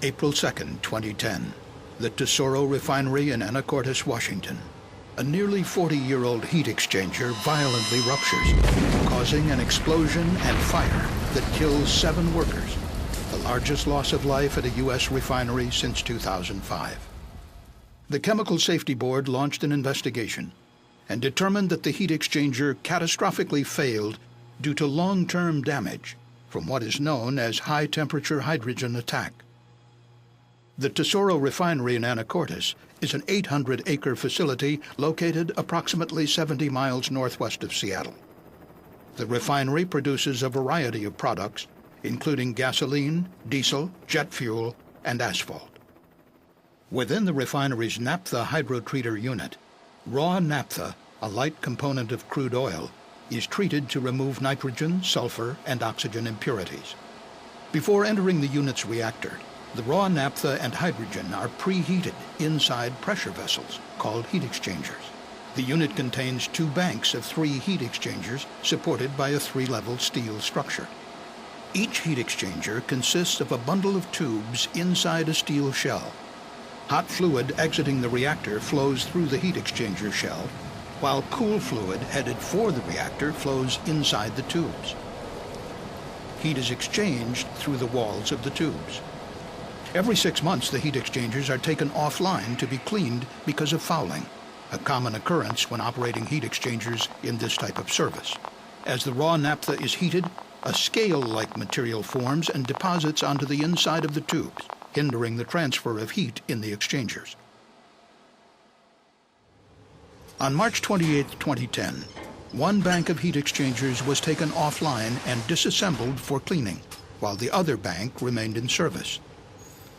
April 2, 2010, the Tesoro Refinery in Anacortes, Washington. A nearly 40-year-old heat exchanger violently ruptures, causing an explosion and fire that kills 7 workers, the largest loss of life at a U.S. refinery since 2005. The Chemical Safety Board launched an investigation and determined that the heat exchanger catastrophically failed due to long-term damage from what is known as high-temperature hydrogen attack. The Tesoro Refinery in Anacortes is an 800-acre facility located approximately 70 miles northwest of Seattle. The refinery produces a variety of products, including gasoline, diesel, jet fuel, and asphalt. Within the refinery's naphtha hydrotreater unit, raw naphtha, a light component of crude oil, is treated to remove nitrogen, sulfur, and oxygen impurities. Before entering the unit's reactor, the raw naphtha and hydrogen are preheated inside pressure vessels called heat exchangers. The unit contains 2 banks of 3 heat exchangers supported by a 3-level steel structure. Each heat exchanger consists of a bundle of tubes inside a steel shell. Hot fluid exiting the reactor flows through the heat exchanger shell, while cool fluid headed for the reactor flows inside the tubes. Heat is exchanged through the walls of the tubes. Every 6 months, the heat exchangers are taken offline to be cleaned because of fouling, a common occurrence when operating heat exchangers in this type of service. As the raw naphtha is heated, a scale-like material forms and deposits onto the inside of the tubes, hindering the transfer of heat in the exchangers. On March 28, 2010, 1 bank of heat exchangers was taken offline and disassembled for cleaning, while the other bank remained in service.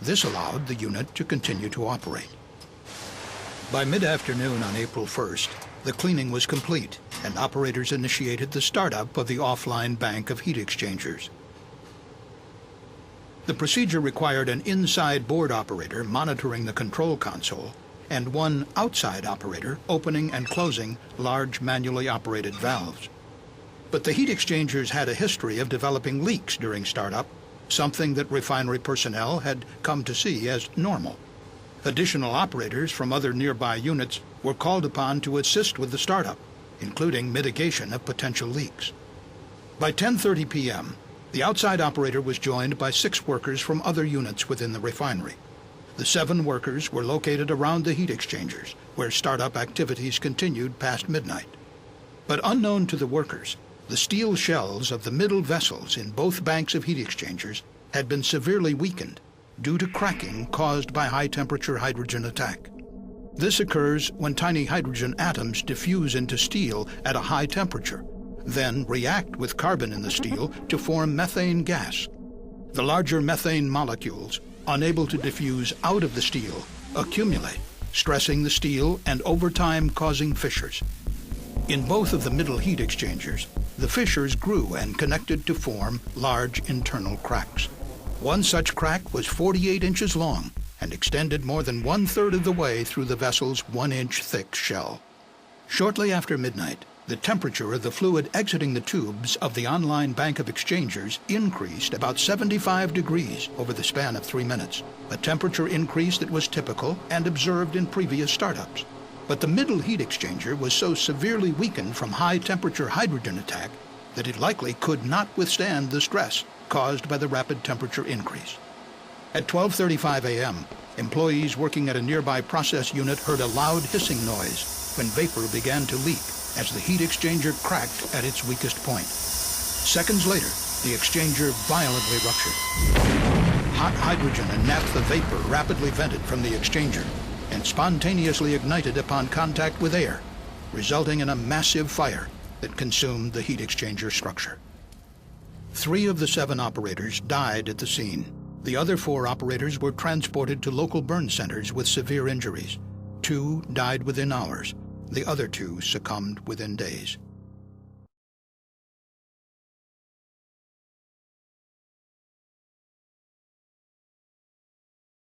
This allowed the unit to continue to operate. By mid-afternoon on April 1st, the cleaning was complete, and operators initiated the startup of the offline bank of heat exchangers. The procedure required an inside board operator monitoring the control console and 1 outside operator opening and closing large manually operated valves. But the heat exchangers had a history of developing leaks during startup, something that refinery personnel had come to see as normal. Additional operators from other nearby units were called upon to assist with the startup, including mitigation of potential leaks. By 10:30 p.m., the outside operator was joined by 6 workers from other units within the refinery. The 7 workers were located around the heat exchangers, where startup activities continued past midnight. But unknown to the workers, the steel shells of the middle vessels in both banks of heat exchangers had been severely weakened due to cracking caused by high-temperature hydrogen attack. This occurs when tiny hydrogen atoms diffuse into steel at a high temperature, then react with carbon in the steel to form methane gas. The larger methane molecules, unable to diffuse out of the steel, accumulate, stressing the steel and over time causing fissures. In both of the middle heat exchangers, the fissures grew and connected to form large internal cracks. One such crack was 48 inches long and extended more than 1/3 of the way through the vessel's 1-inch thick shell. Shortly after midnight, the temperature of the fluid exiting the tubes of the online bank of exchangers increased about 75 degrees over the span of 3 minutes, a temperature increase that was typical and observed in previous startups. But the middle heat exchanger was so severely weakened from high-temperature hydrogen attack that it likely could not withstand the stress caused by the rapid temperature increase. At 12:35 a.m., employees working at a nearby process unit heard a loud hissing noise when vapor began to leak as the heat exchanger cracked at its weakest point. Seconds later, the exchanger violently ruptured. Hot hydrogen and naphtha vapor rapidly vented from the exchanger and spontaneously ignited upon contact with air, resulting in a massive fire that consumed the heat exchanger structure. 3 of the 7 operators died at the scene. The other 4 operators were transported to local burn centers with severe injuries. 2 died within hours. The other 2 succumbed within days.